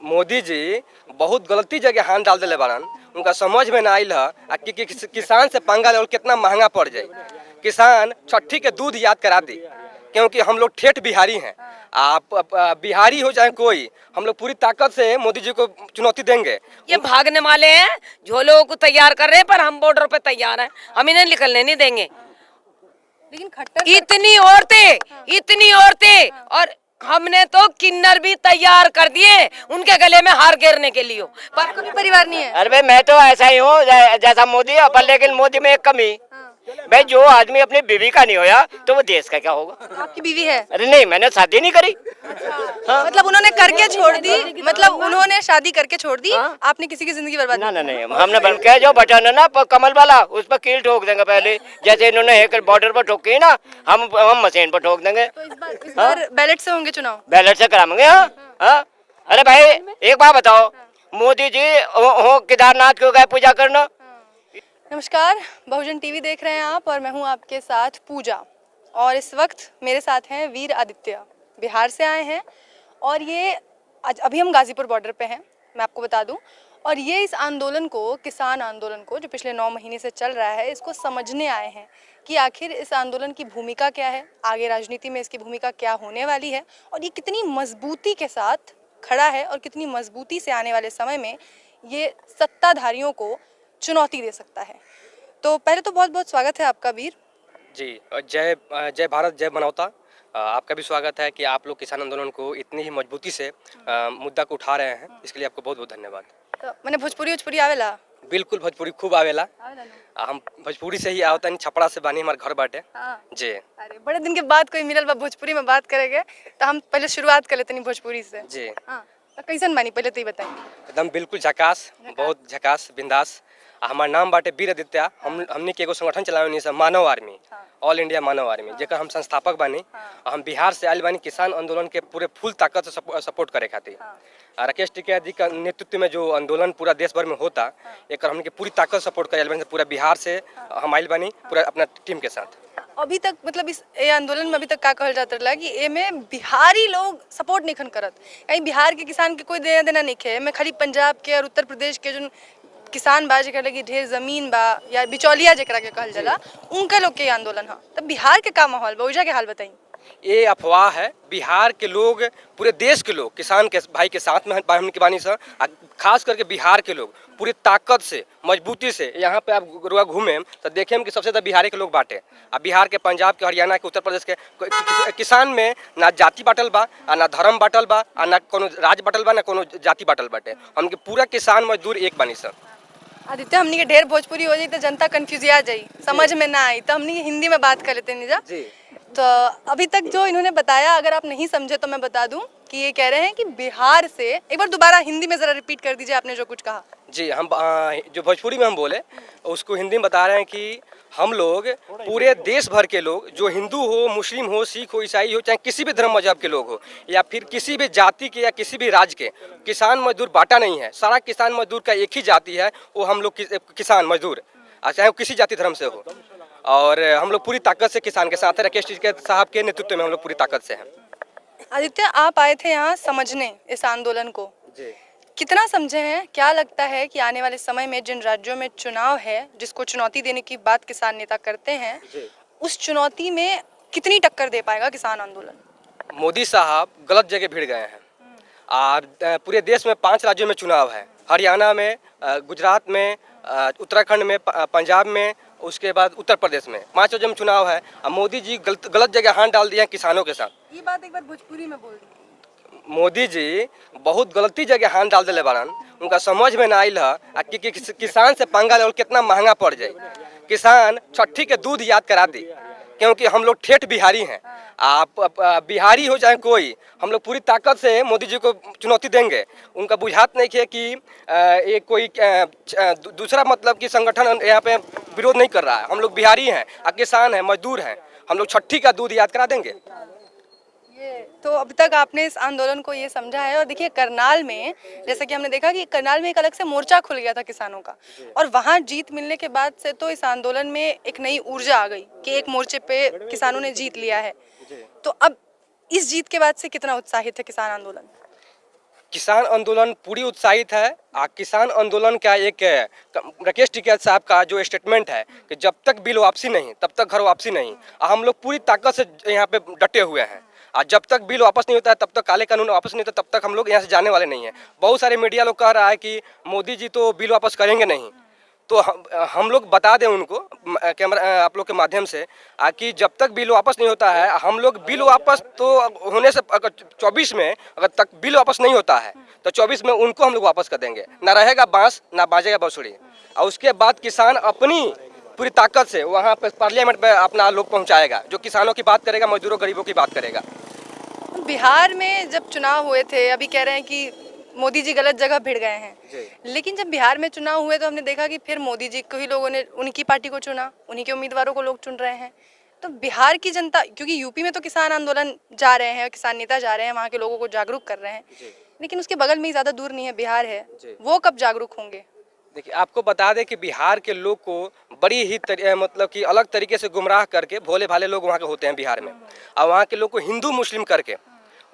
मोदी जी बहुत गलती जगह हाथ डाल दिले बारन। उनका समझ में ना आइल है कि किसान से पंगा ले कितना महंगा पड़ जाए। किसान छठी के दूध याद करा दी, क्योंकि हम लोग ठेठ बिहारी हैं। आप बिहारी हो चाहे कोई, हम लोग पूरी ताकत से मोदी जी को चुनौती देंगे। ये भागने वाले हैं, झोलों को तैयार कर रहे हैं, पर हम बॉर्डर पे तैयार हैं, हम इन्हें निकलने नहीं देंगे। लेकिन खट्टर इतनी औरतें और हमने तो किन्नर भी तैयार कर दिए उनके गले में हार घेरने के लिए। पर कोई परिवार नहीं है। अरे भाई मैं तो ऐसा ही हूँ जैसा मोदी है, पर लेकिन मोदी में एक कमी। भाई जो आदमी अपनी बीवी का नहीं होया तो वो देश का क्या होगा। आपकी बीवी है? अरे नहीं, मैंने शादी नहीं करी। मतलब उन्होंने करके छोड़ दी, मतलब उन्होंने शादी करके छोड़ दी। आपने किसी की जिंदगी बर्बाद ना नहीं, हमने बन के जो बटन है ना कमल वाला, उस पर कील ठोक देंगे पहले, जैसे इन्होंने एक बॉर्डर पर ठोकी ना, हम मशीन पर ठोक देंगे। तो इस बार बैलेट से होंगे चुनाव? बैलेट से कराएंगे। हाँ। अरे भाई एक बात बताओ, मोदी जी हो केदारनाथ क्यों गए पूजा करना? नमस्कार, बहुजन टीवी देख रहे हैं आप और मैं हूं आपके साथ पूजा। और इस वक्त मेरे साथ हैं वीर आदित्य, बिहार से आए हैं। और ये अभी हम गाजीपुर बॉर्डर पे हैं, मैं आपको बता दूं। और ये इस आंदोलन को, किसान आंदोलन को, जो पिछले 9 महीने से चल रहा है, इसको समझने आए हैं कि आखिर इस आंदोलन की भूमिका क्या है, आगे राजनीति में इसकी भूमिका क्या होने वाली है, और ये कितनी मजबूती के साथ खड़ा है और कितनी मजबूती से आने वाले समय में ये सत्ताधारियों को चुनौती दे सकता है। तो पहले तो बहुत बहुत स्वागत है आपका वीर जी। जय जय भारत, जय मानवता। आपका भी स्वागत है कि आप लोग किसान आंदोलन को इतनी ही मजबूती से मुद्दा को उठा रहे हैं, इसके लिए आपको बहुत बहुत धन्यवाद। तो मैंने भोजपुरी आवेला? बिल्कुल, भोजपुरी खूब आवेला। हम भोजपुरी से ही आवता नहीं, छपरा से बानी, हमारे घर बाटे। जी। अरे बड़े दिन के बाद कोई मिलल बा भोजपुरी में बात करेंगे, तो हम पहले शुरुआत कर लेते नहीं भोजपुरी से। जी। तो कैसन बानी पहले तो ये बताइए। एकदम बिल्कुल झकास, बहुत झकास, बिंदास। हमार नाम बाटे वीर आदित्य। हमने के एगो संगठन चलावे सब मानव आर्मी, ऑल इंडिया मानव आर्मी, जेकर हम संस्थापक बानी। हम बिहार से आयल बानी किसान आंदोलन के पूरे फुल ताकत से सपोर्ट करे खातिर। राकेश टिकैत जी का नेतृत्व में जो आंदोलन पूरा देश भर में होता, एक हमने पूरी ताकत सपोर्ट करे बानी। पूरा बिहार से हम आयल बानी पूरा अपना टीम के साथ। अभी तक मतलब इस आंदोलन में अभी तक का कहल जाता रहा कि एमे बिहारी लोग सपोर्ट नहीं करत, कहीं बिहार के किसान के कोई देना देना नहीं है। मैं खाली पंजाब के और उत्तर प्रदेश के जो किसान बा जेकरा लगी ढेर जमीन बा या बिचौलिया जेकरा के कहल जाला, उनके लोग के आंदोलन है। तब बिहार के का माहौल बा, के हाल बताई। ये अफवाह है। बिहार के लोग, पूरे देश के लोग किसान के भाई के साथ में हम की बानी सर। खास करके बिहार के लोग पूरी ताकत से, मजबूती से यहाँ पे आप रुआ घूमे तो देखें कि सबसे ज़्यादा बिहार के लोग बांटे। अब बिहार के, पंजाब के, हरियाणा के, उत्तर प्रदेश के किसान में ना जाति बाटल बा, ना धर्म बाटल बा, ना कोनो राज बाटल बा, ना कोनो जाति बाटल बाटे। हमके पूरा किसान मजदूर एक बानी सर। आदित्य, हमनी के ढेर भोजपुरी हो जाए तो जनता कंफ्यूज आ जाई, समझ में ना आई, तो हमनी हिंदी में बात कर लेते हैं निजा जी। तो अभी तक जो इन्होंने बताया, अगर आप नहीं समझे तो मैं बता दूं कि ये कह रहे हैं कि बिहार से, एक बार दोबारा हिंदी में जरा रिपीट कर दीजिए आपने जो कुछ कहा। जी, हम जो भोजपुरी में हम बोले उसको हिंदी में बता रहे हैं कि हम लोग पूरे देश भर के लोग, जो हिंदू हो, मुस्लिम हो, सिख हो, ईसाई हो, चाहे किसी भी धर्म मजहब के लोग हो, या फिर किसी भी जाति के या किसी भी राज्य के, किसान मजदूर बांटा नहीं है। सारा किसान मजदूर का एक ही जाति है, वो हम लोग किसान मजदूर, चाहे वो किसी जाति धर्म से हो। और हम लोग पूरी ताकत से किसान के साथ हैं। राकेश साहब के नेतृत्व में हम लोग पूरी ताकत से हैं। आदित्य, आप आए थे यहाँ समझने इस आंदोलन को जी। कितना समझे हैं? क्या लगता है कि आने वाले समय में जिन राज्यों में चुनाव है, जिसको चुनौती देने की बात किसान नेता करते हैं, उस चुनौती में कितनी टक्कर दे पाएगा किसान आंदोलन? मोदी साहब गलत जगह भिड़ गए हैं। और पूरे देश में 5 राज्यों में चुनाव है, हरियाणा में, गुजरात में, उत्तराखंड में, पंजाब में, उसके बाद उत्तर प्रदेश में 5 राज्यों में चुनाव है। अब मोदी जी गलत जगह हाथ डाल दिए हैं किसानों के साथ। ये बात एक बार भोजपुरी में बोल दी। मोदी जी बहुत गलती जगह हाथ डाल दिले बारन। उनका समझ में ना आइल है कि किसान से पंगा ले कितना महंगा पड़ जाए। किसान छठी के दूध याद करा दी, क्योंकि हम लोग ठेठ बिहारी हैं। आप बिहारी हो चाहे कोई, हम लोग पूरी ताकत से मोदी जी को चुनौती देंगे। उनका बुझात नहीं है कि ये कोई दूसरा मतलब कि संगठन यहाँ पे विरोध नहीं कर रहा है। हम लोग बिहारी हैं, किसान हैं, मजदूर हैं, हम लोग छठी का दूध याद करा देंगे। तो अब तक आपने इस आंदोलन को ये समझा है। और देखिए, करनाल में जैसा कि हमने देखा कि करनाल में एक अलग से मोर्चा खुल गया था किसानों का, और वहाँ जीत मिलने के बाद से तो इस आंदोलन में एक नई ऊर्जा आ गई कि एक मोर्चे पे किसानों ने जीत लिया है। तो अब इस जीत के बाद से कितना उत्साहित है किसान आंदोलन? किसान आंदोलन पूरी उत्साहित है। किसान आंदोलन का एक राकेश टिकैत साहब का जो स्टेटमेंट है कि जब तक बिल वापसी नहीं तब तक घर वापसी नहीं, हम लोग पूरी ताकत से यहाँ पे डटे हुए हैं। और जब तक बिल वापस नहीं होता है, तब तक काले कानून वापस नहीं होता, तब तक हम लोग यहाँ से जाने वाले नहीं हैं। बहुत सारे मीडिया लोग कह रहा है कि मोदी जी तो बिल वापस करेंगे नहीं, तो हम लोग बता दें उनको कैमरा आप लोग के माध्यम से कि जब तक बिल वापस नहीं होता है, हम लोग बिल वापस तो होने से अगर 24 में अगर तक बिल वापस नहीं होता है तो 24 में उनको हम लोग वापस कर देंगे। ना रहेगा बांस ना बाजेगा बांसुरी। और उसके बाद किसान अपनी पूरी ताकत से वहाँ पे पार्लियामेंट में अपना लोग पहुँचाएगा, जो किसानों की बात करेगा, मजदूरों गरीबों की बात करेगा। बिहार में जब चुनाव हुए थे, अभी कह रहे हैं कि मोदी जी गलत जगह भिड़ गए हैं, लेकिन जब बिहार में चुनाव हुए तो हमने देखा कि फिर मोदी जी को ही लोगों ने उनकी पार्टी को चुना, उन्हीं के उम्मीदवारों को लोग चुन रहे हैं। तो बिहार की जनता, क्योंकि यूपी में तो किसान आंदोलन जा रहे हैं, किसान नेता जा रहे हैं, वहाँ के लोगों को जागरूक कर रहे हैं, लेकिन उसके बगल में ही ज़्यादा दूर नहीं है बिहार है, वो कब जागरूक होंगे? देखिए, आपको बता दें कि बिहार के लोग को बड़ी ही मतलब कि अलग तरीके से गुमराह करके, भोले भाले लोग वहाँ के होते हैं बिहार में, और वहाँ के लोग को हिंदू मुस्लिम करके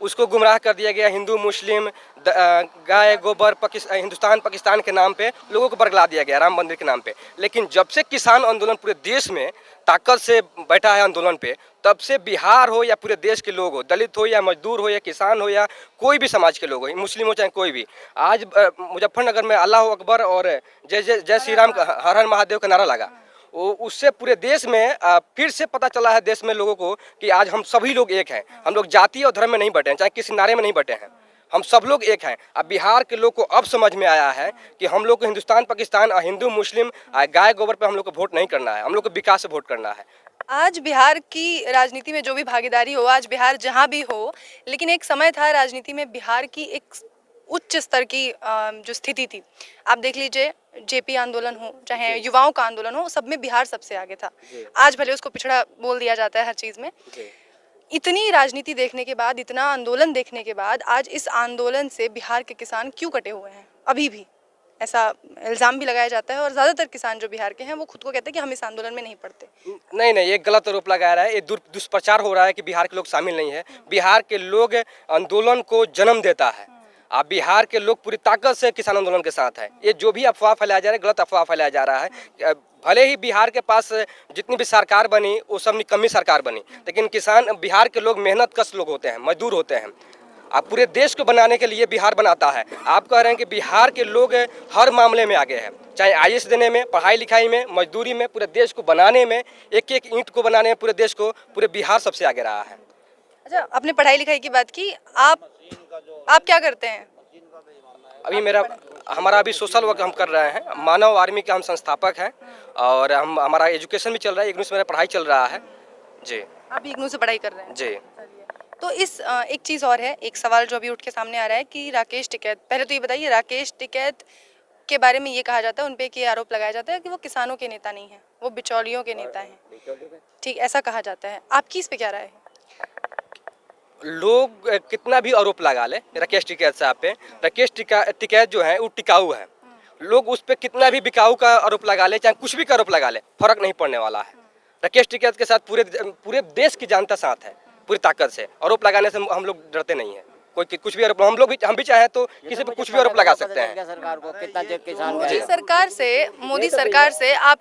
उसको गुमराह कर दिया गया। हिंदू मुस्लिम गाय गोबर हिंदुस्तान पाकिस्तान के नाम पे लोगों को बरगला दिया गया, राम मंदिर के नाम पे। लेकिन जब से किसान आंदोलन पूरे देश में ताकत से बैठा है आंदोलन पे, तब से बिहार हो या पूरे देश के लोग हो, दलित हो या मजदूर हो या किसान हो या कोई भी समाज के लोग हो, मुस्लिम हो चाहे कोई भी, आज मुजफ्फरनगर में अल्लाह अकबर और जय जय जय श्री राम हर हर महादेव का नारा लगा। उससे पूरे देश में फिर से पता चला है देश में लोगों को कि आज हम सभी लोग एक हैं। हम लोग जाति और धर्म में नहीं बटे हैं, चाहे किसी नारे में नहीं बटे हैं, हम सब लोग एक हैं। अब बिहार के लोग को अब समझ में आया है कि हम लोग को हिंदुस्तान पाकिस्तान हिंदू मुस्लिम गाय गोबर पे हम लोग को वोट नहीं करना है, हम लोग को विकास से वोट करना है। आज बिहार की राजनीति में जो भी भागीदारी हो, आज बिहार जहाँ भी हो, लेकिन एक समय था राजनीति में बिहार की एक उच्च स्तर की जो स्थिति थी, आप देख लीजिए जेपी आंदोलन हो चाहे युवाओं का आंदोलन हो, सब में बिहार सबसे आगे था। आज भले उसको पिछड़ा बोल दिया जाता है हर चीज़ में। इतनी राजनीति देखने के बाद, इतना आंदोलन देखने के बाद, आज इस आंदोलन से बिहार के किसान क्यों कटे हुए हैं? अभी भी ऐसा इल्ज़ाम भी लगाया जाता है, और ज़्यादातर किसान जो बिहार के हैं वो खुद को कहते हैं कि हम इस आंदोलन में नहीं पढ़ते। नहीं, ये गलत आरोप लगाया रहा है, ये दुष्प्रचार हो रहा है कि बिहार के लोग शामिल नहीं है। बिहार के लोग आंदोलन को जन्म देता है। अब बिहार के लोग पूरी ताकत से किसान आंदोलन के साथ है। ये जो भी अफवाह फैलाया जा रहा है, गलत अफवाह फैलाया जा रहा है। भले ही बिहार के पास जितनी भी सरकार बनी वो सब निकम्मी सरकार बनी, लेकिन किसान बिहार के लोग मेहनत कश लोग होते हैं, मजदूर होते हैं। आप पूरे देश को बनाने के लिए बिहार बनाता है। आप कह रहे हैं कि बिहार के लोग हर मामले में आगे हैं, चाहे आईएएस देने में, पढ़ाई लिखाई में, मजदूरी में, पूरे देश को बनाने में, एक एक ईंट को बनाने में पूरे देश को, पूरे बिहार सबसे आगे रहा है। अच्छा, आपने पढ़ाई लिखाई की बात की, आप क्या करते हैं? अभी हमारा अभी सोशल वर्क हम कर रहे हैं, मानव आर्मी के हम संस्थापक हैं, और हमारा एजुकेशन भी चल रहा है, इग्नू से मेरा पढ़ाई चल रहा है जी। आप इग्नू से पढ़ाई कर रहे हैं जी। तो इस एक चीज़ और है, एक सवाल जो अभी उठ के सामने आ रहा है कि राकेश टिकैत, पहले तो ये बताइए, राकेश टिकैत के बारे में ये कहा जाता है, उन पे ये आरोप लगाया जाता है कि वो किसानों के नेता नहीं हैं, वो बिचौलियों के नेता हैं, ठीक, ऐसा कहा जाता है। आपकी इस पे क्या राय है? लोग कितना भी आरोप लगा ले राकेश टिकैत साहब पे, राकेश टिकैत जो है वो टिकाऊ है। लोग उस पर कितना भी बिकाऊ का आरोप लगा ले, चाहे कुछ भी का आरोप लगा ले, फर्क नहीं पड़ने वाला है। राकेश टिकैत के साथ पूरे देश की जनता साथ है, पूरी ताकत से। आरोप लगाने से हम लोग डरते नहीं है। कोई कुछ भी आरोप, हम भी चाहे तो किसी पे कुछ भी आरोप लगा सकते हैं। सरकार को कितना किसान मोदी सरकार से आप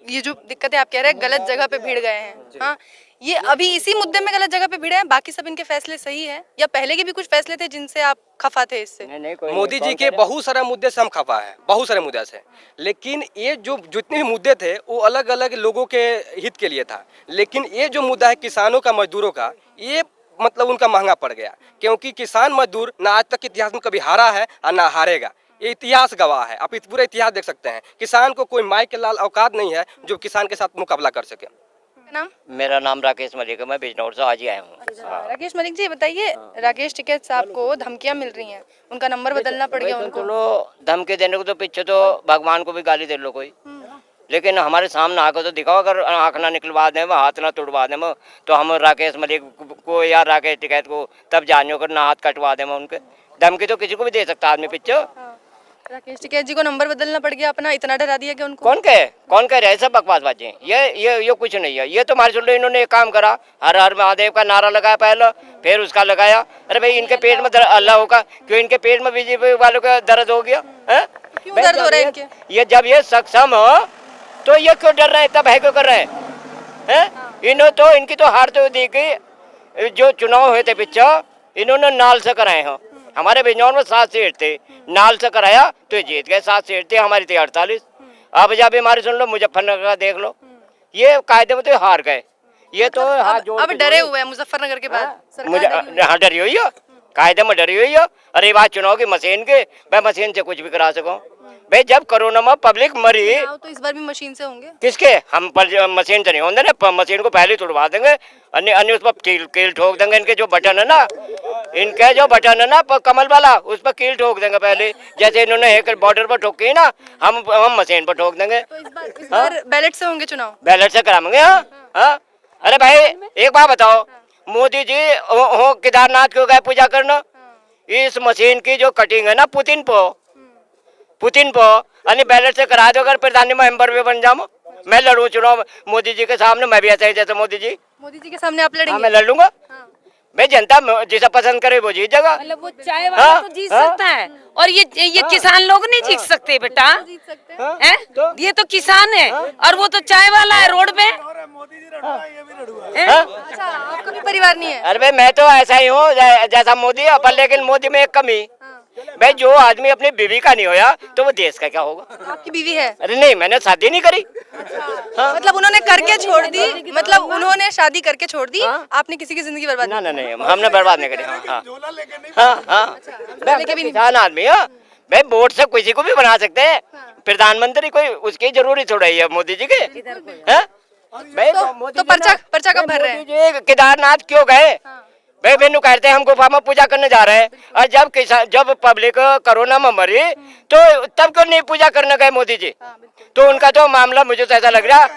ये जो दिक्कतें आप कह रहे हैं गलत जगह पे भिड़ गए हैं, हाँ, ये अभी इसी मुद्दे में गलत जगह पे भिड़े हैं, बाकी सब इनके फैसले सही है, या पहले के भी कुछ फैसले थे जिनसे आप खफा थे इससे? मोदी जी के बहुत सारे मुद्दे से हम खफा है, बहुत सारे मुद्दे से, लेकिन ये जो जितने भी मुद्दे थे वो अलग अलग लोगों के हित के लिए था। लेकिन ये जो मुद्दा है किसानों का, मजदूरों का, ये मतलब उनका महंगा पड़ गया, क्योंकि किसान मजदूर ना आज तक इतिहास में कभी हारा है और ना हारेगा। ये इतिहास गवाह है, आप पूरा इतिहास देख सकते हैं। किसान को कोई माई के लाल औकात नहीं है जो किसान के साथ मुकाबला कर सके। नाम? मेरा नाम राकेश मलिक है, मैं बिजनौर से आज ही आया हूँ। राकेश मलिक जी, बताइए, राकेश टिकैत साहब को धमकियां मिल रही हैं, उनका नंबर बदलना पड़ गया उनको। धमकी देने को तो पीछे तो भगवान को भी गाली दे लो कोई, लेकिन हमारे सामने आकर तो दिखाओ। अगर आँख ना निकलवा दें, हाथ ना तोड़वा दें, तो हम राकेश मलिक को या राकेश टिकैत को तब जानियो कर ना हाथ कटवा दें उनके। धमकी तो किसी को भी दे सकता आदमी पीछे, राकेश टिकैत जी को नंबर बदलना पड़ गया अपना, इतना डरा दिया कि उनको। कौन कह रहे हैं? सब बकवास बातें हैं। ये कुछ नहीं है। ये तो हमारे सुन लो, इन्होंने एक काम करा, हर हर महादेव का नारा लगाया पहले, फिर उसका लगाया। अरे भाई इनके पेट में अल्लाह होगा, क्यों इनके पेट में बीजेपी वालों का दर्द हो गया है? क्यों दर्द हो रहा है इनके? ये जब ये सक्षम हो तो ये क्यों डर रहे हैं, इतना भय क्यों कर रहे हैं? इन्हों तो इनकी तो हार तो दी कि जो चुनाव हुए थे पीछे, इन्होंने नाल से कराए हैं। हमारे बिजनौर में 7 सीट थे, नाल से कराया तो ये जीत गए। 7 सीट थे, हमारी थी 48। अब जब हमारी सुन लो, मुजफ्फरनगर का देख लो, ये कायदे में तो हार गए। ये तो हाथ जोड़ अब डरे हुए हैं मुजफ्फरनगर के बाद सरकार मुझे नहीं। हाँ डरी हुई है, कायदे में डरी हुई है। अरे बात चुनाव की मशीन के, मैं मशीन से कुछ भी करा सकूं भाई। जब कोरोना में पब्लिक मरी, चुनाव तो इस बार भी मशीन से होंगे। किसके? हम पर मशीन से नहीं होंगे ना, मशीन को पहले तोड़वा देंगे, अन्य उस पर कील ठोक देंगे। इनके जो बटन है ना, इनके जो बटन है ना कमल वाला, उस पर कील ठोक देंगे पहले। जैसे इन्होंने एक बॉर्डर पर ठोकी ना, हम मशीन पर ठोक देंगे। तो इस बार बैलेट से होंगे चुनाव। बैलेट से कराएंगे। हाँ। अरे भाई एक बात बताओ, मोदी जी हो केदारनाथ क्यों गए पूजा करना? इस मशीन की जो कटिंग है ना पुतिन को अन्य बैलेट से करा दो। अगर प्रधानमंत्री मेंबर भी बन जाऊं, मैं लड़ूं चुनाव मोदी जी के सामने। मैं भी ऐसा ही जैसे मोदी जी के सामने आप लड़ेंगे। हाँ, मैं लड़ लूंगा। मैं जनता जिसे पसंद करे वो जीत जाएगा। मतलब वो चाय वाला तो जीत सकता है, और ये किसान लोग नहीं जीत सकते बेटा। जीत सकते हैं। हैं? ये तो किसान है और वो तो चाय वाला है रोड पे। अच्छा, आपका भी परिवार नहीं है। अरे भाई मैं तो ऐसा ही हूँ जैसा मोदी है, पर लेकिन मोदी में एक कमी भाई, जो आदमी अपनी बीवी का नहीं होया तो वो देश का क्या होगा? आपकी बीवी है? अरे नहीं, मैंने शादी नहीं करी। मतलब उन्होंने करके छोड़ दी, मतलब उन्होंने शादी करके छोड़ दी, आपने किसी की जिंदगी बर्बाद ना नहीं, हमने बर्बाद नहीं करी। हाँ, मैं किसान आदमी हूँ भाई। वोट से किसी को भी बना सकते हैं प्रधानमंत्री, कोई उसकी जरूरी थोड़ा ही है मोदी जी के। भाई तो पर्चा कब भर रहे हैं? केदारनाथ क्यों गए भाई? बेनू कहते हैं हम गुफा में पूजा करने जा रहे हैं, और जब पब्लिक कोरोना में मरी तो तब क्यों नहीं पूजा करने गए मोदी जी? तो उनका तो मामला मुझे तो ऐसा लग रहा है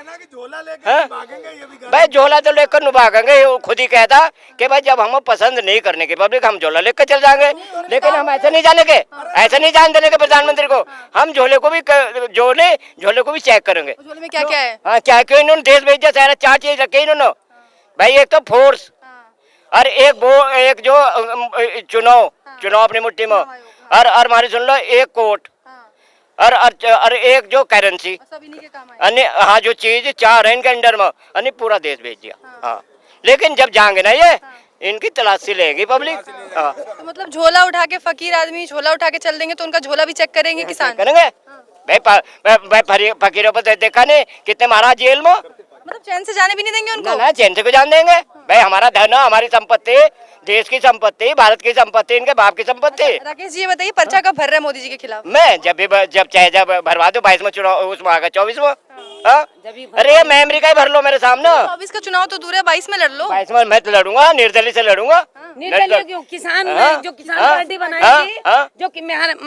भाई, झोला तो लेकर नु भागेंगे। वो खुद ही कहता कि भाई जब हम पसंद नहीं करने की पब्लिक, हम झोला लेकर चल जाएंगे। लेकिन हम ऐसे नहीं जाने के, ऐसे नहीं जान देने के प्रधानमंत्री को। हम झोले को भी झोले को भी चेक करेंगे। झोले में क्या क्या है? हाँ, क्या क्यों इन्होंने देश भेजा सारा 4 चीज रखे इन्होंने भाई। एक तो फोर्स, और एक जो चुनाव अपनी मुट्ठी में, और हमारी सुन लो एक कोर्ट, और एक जो करेंसी, अन्य हाँ जो चीज 4 है इनके अंडर में, अन्य पूरा देश भेज दिया। हाँ, लेकिन जब जाएंगे ना ये, इनकी तलाशी लेगी पब्लिक। हाँ, तो मतलब झोला उठा के फकीर आदमी झोला उठा के चल देंगे तो उनका झोला भी चेक करेंगे किसान? करेंगे भाई। फकीरों पर देखा नहीं कितने महाराज जेल में, मतलब चैन से जाने भी नहीं देंगे उनको? ना चैन से को जान देंगे भाई। हमारा धन, हमारी संपत्ति, देश की संपत्ति, भारत की संपत्ति, इनके बाप की संपत्ति। राकेश जी ये बताइए, पर्चा कब भर रहे हैं मोदी जी के खिलाफ? मैं जब चाहे भरवा दो। 22 में चुनाव, उसमें आगा 24 में। अरे मैं अमेरिका ही भर लो मेरे सामने। 24 का चुनाव तो दूर है, 22 में लड़ लो। 22 में मैं तो लड़ूंगा, निर्दलीय से लड़ूंगा। निर्दलीय क्यों? किसान जो किसान पार्टी बनाएंगे,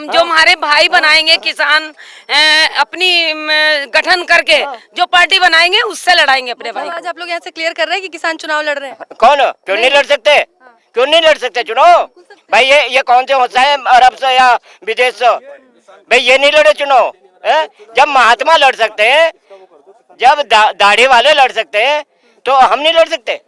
जो हमारे भाई बनाएंगे किसान, अपनी गठन करके जो पार्टी बनाएंगे उससे लड़ाएंगे अपने भाई। आज आप लोग यहाँ से क्लियर कर रहे हैं कि किसान चुनाव लड़ रहे हैं? कौन? क्यों नहीं लड़ सकते? क्यों नहीं लड़ सकते चुनाव भाई? ये कौन से होता है अरब से या विदेश से भाई? ये नहीं लड़े चुनाव? जब महात्मा लड़ सकते हैं, जब दाढ़ी वाले लड़ सकते हैं, तो हम नहीं लड़ सकते?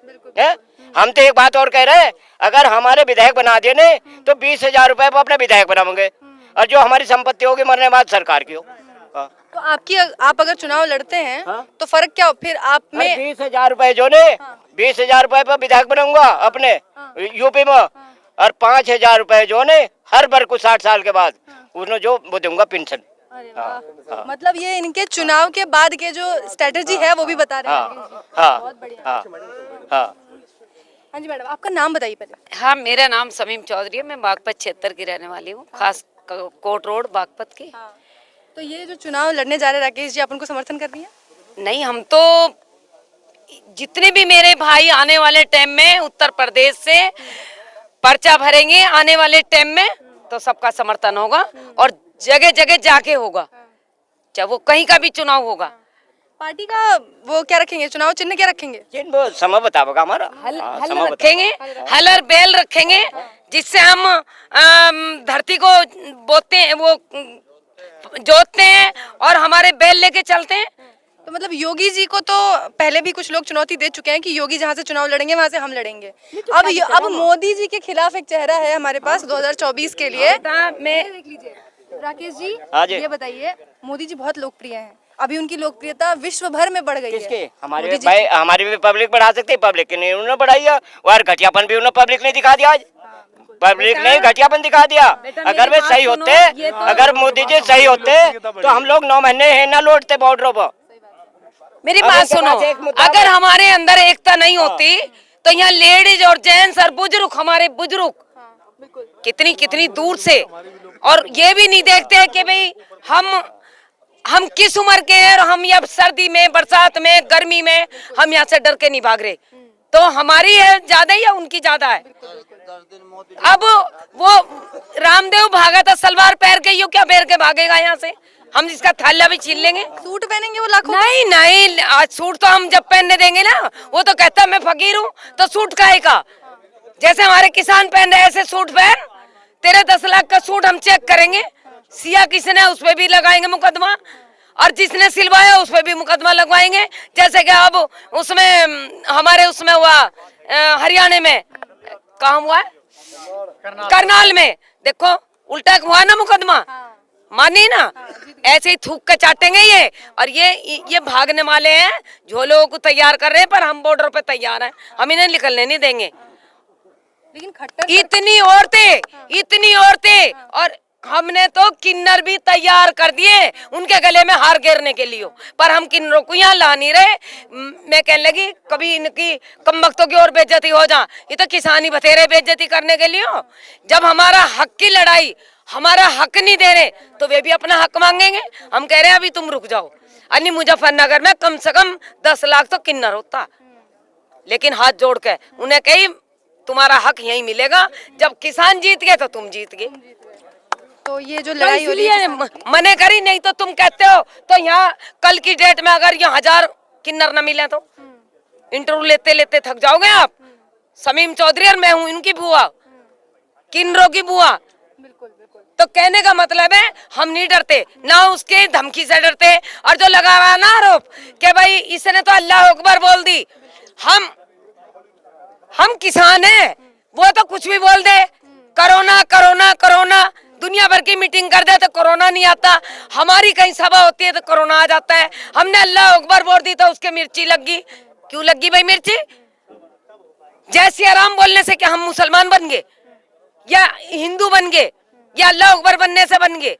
हम तो एक बात और कह रहे हैं, अगर हमारे विधायक बना दिए नहीं तो 20,000 रुपए पर अपने विधायक बनाएंगे, और जो हमारी संपत्ति होगी मरने बाद सरकार की हो। तो आप अगर चुनाव लड़ते हैं तो फर्क क्या हो फिर आप में? 20,000 रुपए जो ने 20,000 रुपए पर विधायक बनाऊंगा अपने यूपी में, और 5,000 रुपए जो ने हर वर्ग को 60 साल के बाद उन्हें जो वो दूंगा पेंशन। मतलब ये इनके चुनाव के बाद के जो स्ट्रेटेजी है वो भी बता रहे हैं। बहुत बढ़िया। हाँ जी मैडम, आपका नाम बताइए पहले। हाँ, मेरा नाम समीम चौधरी है, मैं बागपत क्षेत्र की रहने वाली हूँ, खास कोट रोड बागपत की। तो ये जो चुनाव लड़ने जा रहे हैं राकेश जी, आप उनको समर्थन कर रही हैं? नहीं, हम तो जितने भी मेरे भाई आने वाले टाइम में उत्तर प्रदेश से पर्चा भरेंगे आने वाले टाइम में, तो सबका समर्थन होगा, और जगह जगह जाके होगा, चाहे वो कहीं का भी चुनाव होगा। पार्टी का वो क्या रखेंगे, चुनाव चिन्ह क्या रखेंगे? चिन्ह समय बताओगा हमारा। हल रखेंगे, हल और बैल रखेंगे, जिससे हम धरती को बोते हैं, वो जोतते हैं और हमारे बैल लेके चलते हैं। तो मतलब योगी जी को तो पहले भी कुछ लोग चुनौती दे चुके हैं कि योगी जहाँ से चुनाव लड़ेंगे वहाँ से हम लड़ेंगे। अब मोदी जी के खिलाफ एक चेहरा है हमारे पास 2024 के लिए। मैं देख लीजिए राकेश जी, हाँ जी। ये बताइए, मोदी जी बहुत लोकप्रिय हैं, अभी उनकी लोकप्रियता विश्व भर में बढ़ गई है। किसके? हमारे मोदी जी भाई, हमारी भी पब्लिक बढ़ा सकती है, पब्लिक ने उन्होंने बढ़ाई है, और घटियापन भी उन्होंने पब्लिक ने दिखा दिया। आज पब्लिक ने घटियापन दिखा दिया। अगर वे सही होते, अगर मोदी जी सही होते तो हम लोग 9 महीने है ना लौटते बॉर्डरों पर। मेरी बात सुनो, अगर हमारे अंदर एकता नहीं होती तो यहाँ लेडीज और जेंट्स और बुजुर्ग, हमारे बुजुर्ग कितनी कितनी दूर से, और ये भी नहीं देखते हैं कि भाई हम किस उम्र के हैं, और हम या सर्दी में, बरसात में, गर्मी में हम यहाँ से डर के नहीं भाग रहे। तो हमारी है ज्यादा या उनकी ज्यादा है? अब वो रामदेव भागा था सलवार पहन के, यो क्या पहन के भागेगा यहाँ से? हम इसका थाला भी छीन लेंगे। सूट पहनेंगे वो लाखों? नहीं नहीं, आज सूट तो हम जब पहनने देंगे ना, वो तो कहता मैं फकीर हूँ तो सूट काहे का? जैसे हमारे किसान पहन रहे ऐसे सूट पहन। तेरे 10 लाख का सूट हम चेक करेंगे, सिया किसने उस पर भी लगाएंगे मुकदमा, और जिसने सिलवाया उस पर भी मुकदमा लगवाएंगे। जैसे कि अब उसमें हमारे उसमें हुआ हरियाणा में, कहाँ हुआ है? करनाल में, देखो उल्टा हुआ ना मुकदमा, मानी ना? ऐसे ही थूक के चाटेंगे ये। और ये भागने वाले हैं, झोलों को तैयार कर रहे हैं, पर हम बॉर्डर पे तैयार हैं, हम इन्हें निकलने नहीं देंगे। लेकिन खट्टर इतनी औरतें और हमने तो किन्नर भी तैयार कर दिए उनके गले में हार घेरने के लिए, पर हम किन्नरों को यहाँ ला नहीं रहे। मैं कहने लगी कभी इनकी कमबख्तों की और बेइज्जती हो जा, ये तो किसानी बथेरे बेइज्जती करने के लिए हो। जब हमारा हक की लड़ाई, हमारा हक नहीं दे रहे तो वे भी अपना हक मांगेंगे। हम कह रहे हैं अभी तुम रुक जाओ। अन्य मुजफ्फरनगर में कम से कम 10 लाख तो किन्नर होता, लेकिन हाथ जोड़ के उन्हें कही तुम्हारा हक यहीं मिलेगा, जब किसान जीत गए तो तुम जीत गए। तो ये जो लड़ाई हो रही है, मने करी, नहीं तो तुम कहते हो तो यहाँ कल की डेट में अगर यहाँ 1000 किन्नर न मिले तो इंटरव्यू लेते लेते थक जाओगे आप। समीम चौधरी और मैं हूँ इनकी बुआ, किन्नरों की बुआ। तो कहने का मतलब है हम नहीं डरते, ना उसके धमकी से डरते। और जो लगा रहा ना आरोप कि भाई इसने तो अल्लाह अकबर बोल दी, हम किसान हैं, वो तो कुछ भी बोल दे, कोरोना कोरोना कोरोना, दुनिया भर की मीटिंग कर दे तो कोरोना नहीं आता। हमारी कहीं सभा होती है तो कोरोना आ जाता है। हमने अल्लाह अकबर बोल दी तो उसके मिर्ची लगी। क्यों लगी भाई मिर्ची? जय सिया राम बोलने से क्या हम मुसलमान बन गए या हिंदू बन गए या अल्लाह अकबर बनने से बन गए?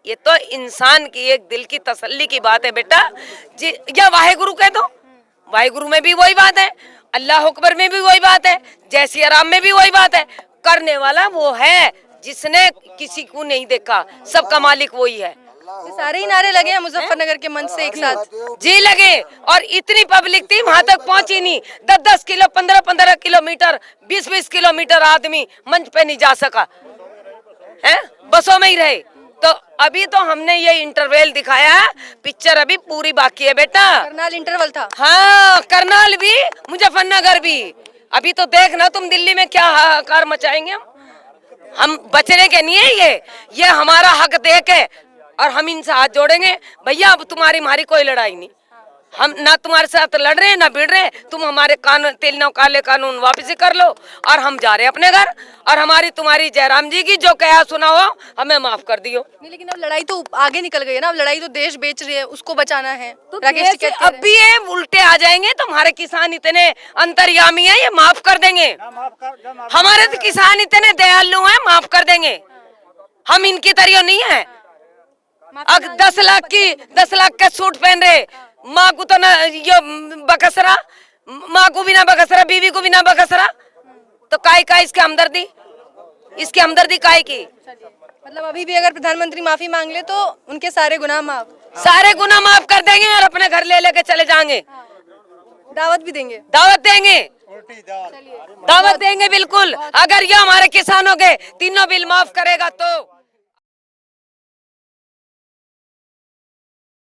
ये तो इंसान की एक दिल की तसल्ली की बात है बेटा। या वाहेगुरु कह दो, वाहेगुरु में भी वही बात है, अल्लाह अकबर में भी वही बात है, जय सिया राम में भी वही बात है। करने वाला वो है जिसने किसी को नहीं देखा, सबका मालिक वही है। ये सारे ही नारे लगे हैं मुजफ्फरनगर के मंच से एक साथ जी लगे, और इतनी पब्लिक थी वहां तक पहुंची नहीं। 10-10 किलो 15-15 किलोमीटर 20-20 किलोमीटर आदमी मंच पे नहीं जा सका है, बसों में ही रहे। तो अभी तो हमने ये इंटरवल दिखाया, पिक्चर अभी पूरी बाकी है बेटा। करनाल इंटरवल था। हाँ, करनाल भी, मुजफ्फरनगर भी। अभी तो देखना तुम दिल्ली में क्या हाहाकार मचाएंगे। हम बचने के नहीं है, ये हमारा हक दे के, और हम इनसे हाथ जोड़ेंगे। भैया अब तुम्हारी हमारी कोई लड़ाई नहीं, हम ना तुम्हारे साथ लड़ रहे हैं ना भिड़ रहे हैं। तुम हमारे कानून, तेल नौ काले कानून वापस कर लो, और हम जा रहे हैं अपने घर। और हमारी तुम्हारी जयराम जी की जो कहा सुना हो हमें माफ कर दियो। नहीं, लेकिन अब लड़ाई तो आगे निकल गई है ना, अब लड़ाई तो देश बेच रही है, उसको बचाना है। तो राकेश जी कहते अब भी ये उल्टे आ जाएंगे तो हमारे किसान इतने अंतर्यामी हैं, ये माफ कर देंगे। हमारे तो किसान इतने दयालु हैं, माफ कर देंगे। हम इनकी तरह नहीं है। अब 10 लाख का सूट पहन रहे, माँ को तो ना ये बकसरा, माँ को भी ना बकसरा, बीवी को भी ना बकसरा, तो काय इसके हमदर्दी, इसकी हमदर्दी काय की? मतलब अभी भी अगर प्रधानमंत्री माफी मांग ले तो उनके सारे गुनाह माफ, सारे गुनाह माफ कर देंगे और अपने घर ले लेके चले जाएंगे। दावत भी देंगे। दावत देंगे बिल्कुल। अगर ये हमारे किसानों के तीनों बिल माफ करेगा तो